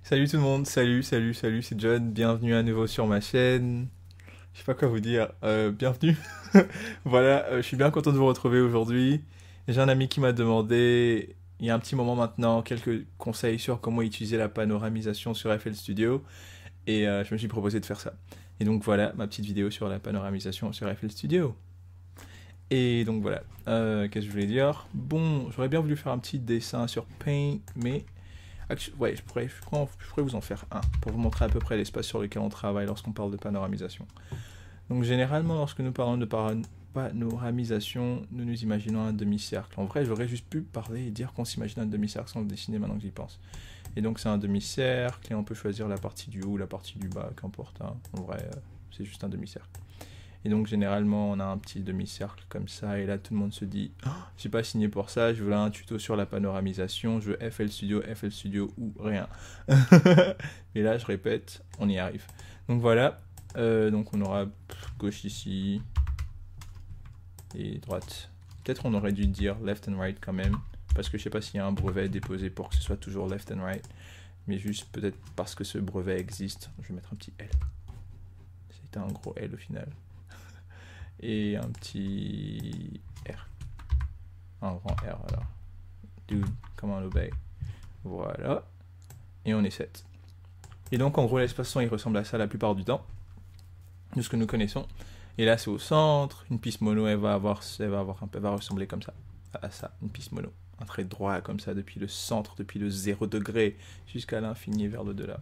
Salut tout le monde, salut, c'est John, bienvenue à nouveau sur ma chaîne. Je sais pas quoi vous dire, bienvenue. Voilà, je suis bien content de vous retrouver aujourd'hui. J'ai un ami qui m'a demandé, il y a un petit moment maintenant, quelques conseils sur comment utiliser la panoramisation sur FL Studio. Et je me suis proposé de faire ça. Et donc voilà, ma petite vidéo sur la panoramisation sur FL Studio. Et donc voilà, qu'est-ce que je voulais dire? Bon, j'aurais bien voulu faire un petit dessin sur Paint, mais ouais, je pourrais vous en faire un pour vous montrer à peu près l'espace sur lequel on travaille lorsqu'on parle de panoramisation. Donc généralement, lorsque nous parlons de panoramisation, nous nous imaginons un demi-cercle. En vrai, j'aurais juste pu parler et dire qu'on s'imagine un demi-cercle sans le dessiner maintenant que j'y pense. Et donc c'est un demi-cercle et on peut choisir la partie du haut ou la partie du bas, qu'importe, hein. En vrai, c'est juste un demi-cercle. Et donc généralement on a un petit demi-cercle comme ça et là tout le monde se dit oh, j'ai pas signé pour ça, je veux un tuto sur la panoramisation, je veux FL Studio ou rien. Mais là je répète, on y arrive. Donc voilà, donc on aura gauche ici et droite. Peut-être on aurait dû dire left and right quand même, parce que je sais pas s'il y a un brevet déposé pour que ce soit toujours left and right, mais juste peut-être parce que ce brevet existe, je vais mettre un petit L. C'était un gros L au final. Et un petit R. Un grand R alors. Dude, comme un obey. Voilà. Et on est 7. Et donc en gros l'espace-temps il ressemble à ça la plupart du temps. De ce que nous connaissons. Et là c'est au centre. Une piste mono elle va ressembler comme ça. À ça, une piste mono. Un trait droit comme ça depuis le centre, depuis le 0 degré jusqu'à l'infini vers le delà.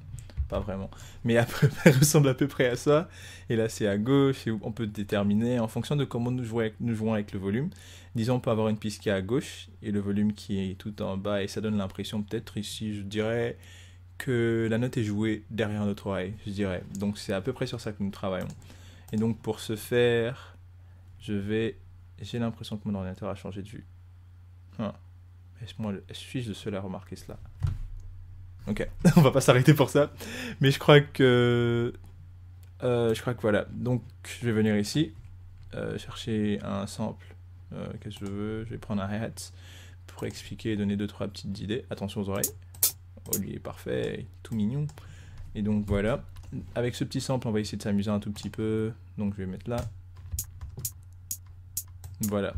Pas vraiment. Mais après, elle ressemble à peu près à ça. Et là, c'est à gauche. Et on peut déterminer en fonction de comment nous jouons avec le volume. Disons, on peut avoir une piste qui est à gauche et le volume qui est tout en bas. Et ça donne l'impression, peut-être ici, je dirais, que la note est jouée derrière notre oreille, je dirais. Donc, c'est à peu près sur ça que nous travaillons. Et donc, pour ce faire, j'ai l'impression que mon ordinateur a changé de vue. Suis-je le seul à remarquer cela? Ok, on va pas s'arrêter pour ça. Mais je crois que voilà. Donc je vais venir ici, chercher un sample. Qu'est-ce que je veux? Je vais prendre un hi-hat pour expliquer et donner 2-3 petites idées. Attention aux oreilles. Oh, lui est parfait, tout mignon. Et donc voilà. Avec ce petit sample, on va essayer de s'amuser un tout petit peu. Donc je vais mettre là. Voilà.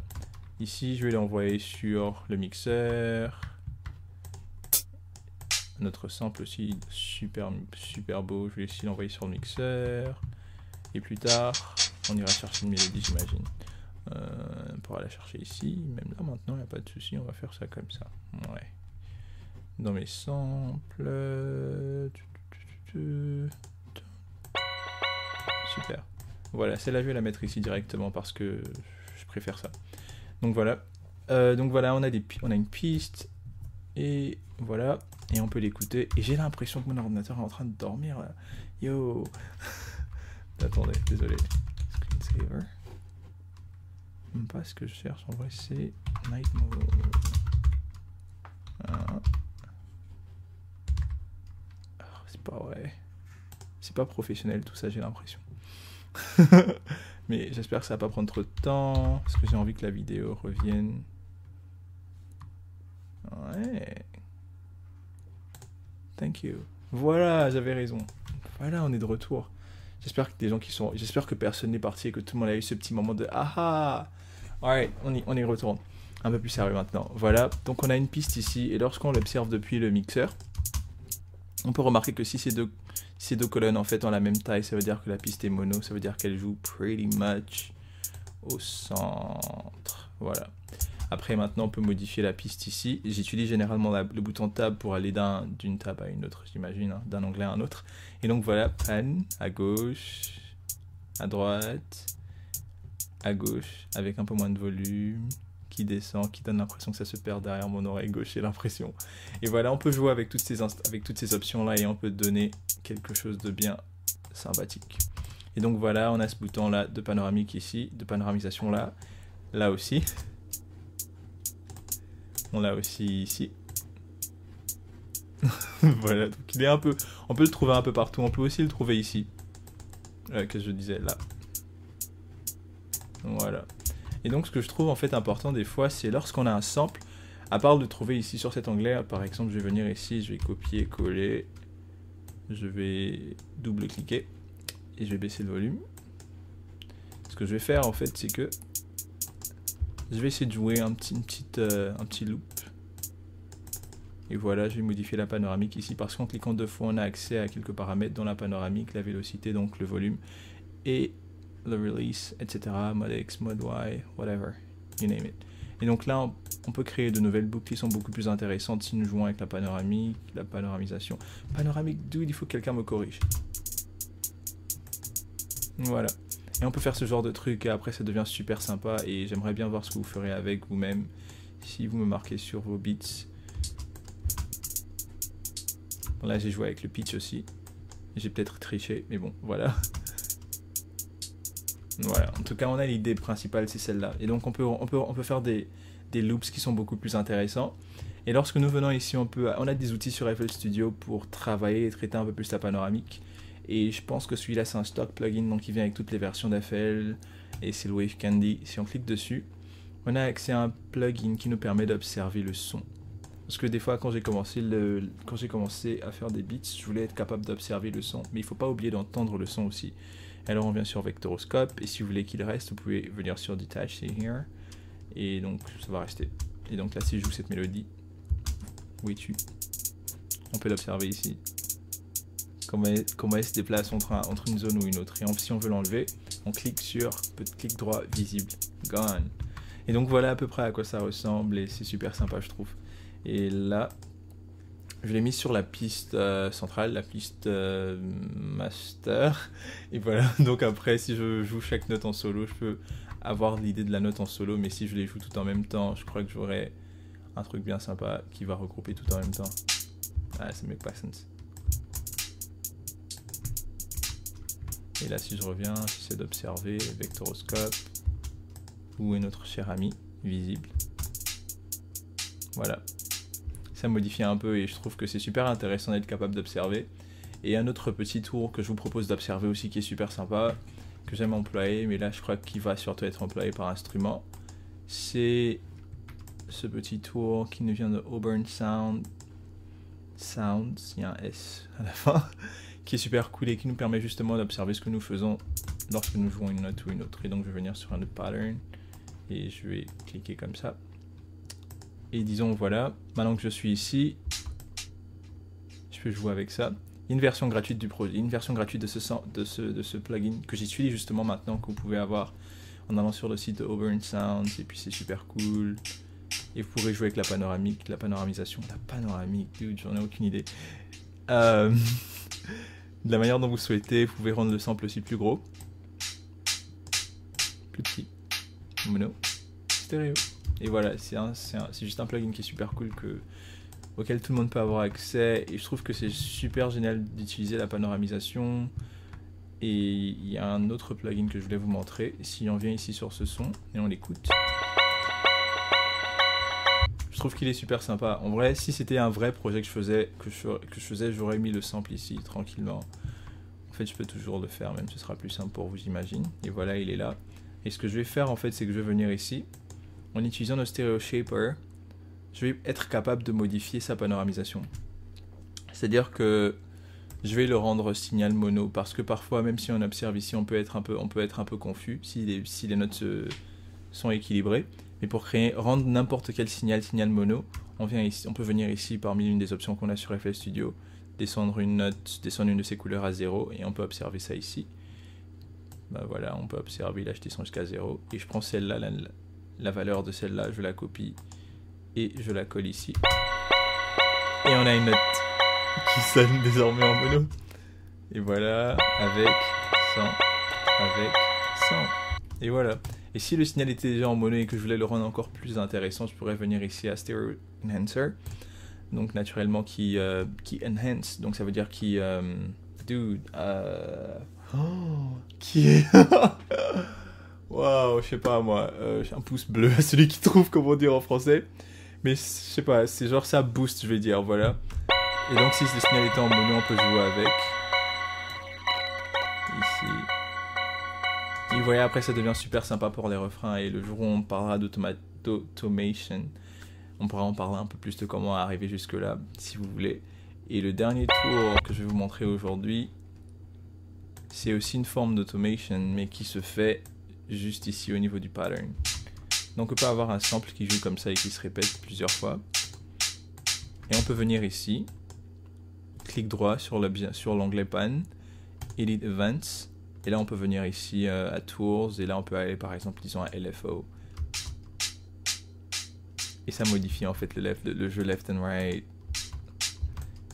Ici, je vais l'envoyer sur le mixeur. Notre sample aussi, super beau. Je vais essayer d'envoyer sur le mixeur. Et plus tard, on ira chercher une mélodie, j'imagine. On pourra la chercher ici. Même là, maintenant, il n'y a pas de souci. On va faire ça comme ça. Ouais. Dans mes samples. Super. Voilà, celle-là, je vais la mettre ici directement parce que je préfère ça. Donc voilà. On a une piste. Et voilà. Et on peut l'écouter. Et j'ai l'impression que mon ordinateur est en train de dormir là. Yo. Attendez, désolé. Screensaver. Même pas ce que je cherche en vrai, c'est Night Mode. C'est pas vrai. C'est pas professionnel tout ça, j'ai l'impression. Mais j'espère que ça va pas prendre trop de temps. Parce que j'ai envie que la vidéo revienne. Ouais. Thank you. Voilà, j'avais raison. Voilà, on est de retour. J'espère que personne n'est parti et que tout le monde a eu ce petit moment de aha. Alright, on y retourne. Un peu plus sérieux maintenant. Voilà, donc on a une piste ici et lorsqu'on l'observe depuis le mixeur, on peut remarquer que si ces deux colonnes en fait ont la même taille, ça veut dire que la piste est mono, ça veut dire qu'elle joue pretty much au centre. Voilà. Après, maintenant, on peut modifier la piste ici. J'utilise généralement le bouton Tab pour aller d'une table à une autre, j'imagine, hein, d'un onglet à un autre. Et donc voilà, pan, à gauche, à droite, à gauche, avec un peu moins de volume, qui descend, qui donne l'impression que ça se perd derrière mon oreille gauche, j'ai l'impression. Et voilà, on peut jouer avec toutes ces options-là et on peut donner quelque chose de bien sympathique. Et donc voilà, on a ce bouton-là de panoramique ici, de panoramisation là aussi. On l'a aussi ici. Voilà, donc il est un peu... On peut le trouver un peu partout. On peut aussi le trouver ici. Que je disais, là. Voilà. Et donc ce que je trouve en fait important des fois, c'est lorsqu'on a un sample, à part de trouver ici sur cet onglet, par exemple, je vais venir ici, je vais copier, coller. je vais double-cliquer et je vais baisser le volume. Ce que je vais faire en fait, c'est que je vais essayer de jouer un petit loop. Et voilà, je vais modifier la panoramique ici parce qu'en cliquant 2 fois, on a accès à quelques paramètres dans la panoramique, la vélocité, donc le volume, et le release, etc. Mode X, mode Y, whatever, you name it. Et donc là, on peut créer de nouvelles boucles qui sont beaucoup plus intéressantes si nous jouons avec la panoramique, la panoramisation. Panoramique, dude, il faut que quelqu'un me corrige. Voilà. Et on peut faire ce genre de truc et après ça devient super sympa et j'aimerais bien voir ce que vous ferez avec vous-même si vous me marquez sur vos beats. Là j'ai joué avec le pitch aussi. J'ai peut-être triché, mais bon, voilà. Voilà, en tout cas on a l'idée principale, c'est celle-là. Et donc on peut faire des loops qui sont beaucoup plus intéressants. Et lorsque nous venons ici, on a des outils sur FL Studio pour travailler et traiter un peu plus la panoramique. Et je pense que celui-là c'est un stock plugin, donc il vient avec toutes les versions d'FL. Et c'est le Wave Candy. Si on clique dessus, on a accès à un plugin qui nous permet d'observer le son. Parce que des fois, quand j'ai commencé à faire des beats, je voulais être capable d'observer le son. Mais il ne faut pas oublier d'entendre le son aussi. Alors on vient sur Vectoroscope. Et si vous voulez qu'il reste, vous pouvez venir sur Detach, c'est here. Et donc ça va rester. Et donc là, si je joue cette mélodie, où es-tu? On peut l'observer ici. Comment elle se déplace entre une zone ou une autre. Et si on veut l'enlever, on clique sur clic droit visible. Gone. Et donc voilà à peu près à quoi ça ressemble. Et c'est super sympa, je trouve. Et là, je l'ai mis sur la piste centrale, la piste master. Et voilà, donc après, si je joue chaque note en solo, je peux avoir l'idée de la note en solo. Mais si je les joue tout en même temps, je crois que j'aurai un truc bien sympa qui va regrouper tout en même temps. Ah, ça make pas sense. Et là, si je reviens, j'essaie d'observer Vectoroscope. Où est notre cher ami visible. Voilà. Ça modifie un peu et je trouve que c'est super intéressant d'être capable d'observer. Et un autre petit tour que je vous propose d'observer aussi qui est super sympa, que j'aime employer, mais là je crois qu'il va surtout être employé par instrument, c'est ce petit tour qui nous vient de Auburn Sounds, il y a un S à la fin, qui est super cool et qui nous permet justement d'observer ce que nous faisons lorsque nous jouons une note ou une autre. Et donc je vais venir sur un autre pattern et je vais cliquer comme ça. Et disons voilà, maintenant que je suis ici, je peux jouer avec ça. Il y a une version gratuite du projet, une version gratuite de ce plugin que j'utilise justement maintenant, que vous pouvez avoir en allant sur le site de Auburn Sounds, et puis c'est super cool. Et vous pourrez jouer avec la panoramique, la panoramisation. La panoramique, dude, j'en ai aucune idée. De la manière dont vous souhaitez, vous pouvez rendre le sample aussi plus gros, plus petit, mono, stéréo. Et voilà, c'est juste un plugin qui est super cool, auquel tout le monde peut avoir accès. Et je trouve que c'est super génial d'utiliser la panoramisation. Et il y a un autre plugin que je voulais vous montrer. Si on vient ici sur ce son et on l'écoute, je trouve qu'il est super sympa. En vrai, si c'était un vrai projet que je faisais, j'aurais mis le sample ici tranquillement. En fait, je peux toujours le faire, même ce sera plus simple pour vous, j'imagine. Et voilà, il est là. Et ce que je vais faire en fait, c'est que je vais venir ici. En utilisant notre Stereo Shaper, je vais être capable de modifier sa panoramisation. C'est-à-dire que je vais le rendre signal mono, parce que parfois, même si on observe ici, on peut être un peu confus si les notes sont équilibrées. Mais pour rendre n'importe quel signal mono, on peut venir ici parmi l'une des options qu'on a sur FL Studio, descendre une de ses couleurs à 0, et on peut observer ça ici. Ben voilà, on peut observer, là je descends jusqu'à 0, et je prends celle-là, la valeur de celle-là, je la copie et je la colle ici. Et on a une note qui sonne désormais en mono. Et voilà, avec, sans. Et voilà. Et si le signal était déjà en mono et que je voulais le rendre encore plus intéressant, je pourrais venir ici à Stereo Enhancer. Donc naturellement qui enhance, donc ça veut dire qui qui est waouh, je sais pas moi, un pouce bleu à celui qui trouve comment dire en français, mais je sais pas, c'est genre ça booste, je vais dire, voilà. Et donc si le signal était en mono, on peut jouer avec ici. Et vous voyez, après ça devient super sympa pour les refrains, et le jour où on parlera d'automation, on pourra en parler un peu plus de comment arriver jusque là, si vous voulez. Et le dernier tour que je vais vous montrer aujourd'hui, c'est aussi une forme d'automation, mais qui se fait juste ici au niveau du pattern. Donc on peut avoir un sample qui joue comme ça et qui se répète plusieurs fois. Et on peut venir ici, clic droit sur l'onglet Pan, Edit Events, et là on peut venir ici à Tools, et là on peut aller par exemple disons à LFO. Et ça modifie en fait le jeu left and right.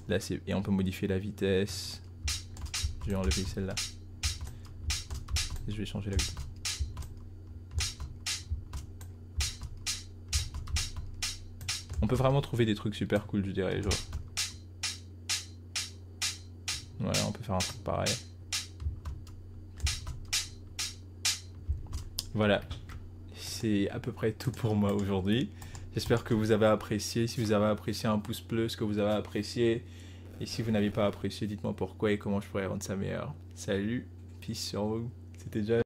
Là, et on peut modifier la vitesse. Je vais enlever celle-là. Je vais changer la vitesse. On peut vraiment trouver des trucs super cool, je dirais, genre. Voilà, on peut faire un truc pareil. Voilà. C'est à peu près tout pour moi aujourd'hui. J'espère que vous avez apprécié. Si vous avez apprécié, un pouce bleu, ce que vous avez apprécié. Et si vous n'avez pas apprécié, dites-moi pourquoi et comment je pourrais rendre ça meilleur. Salut, peace sur vous. C'était John.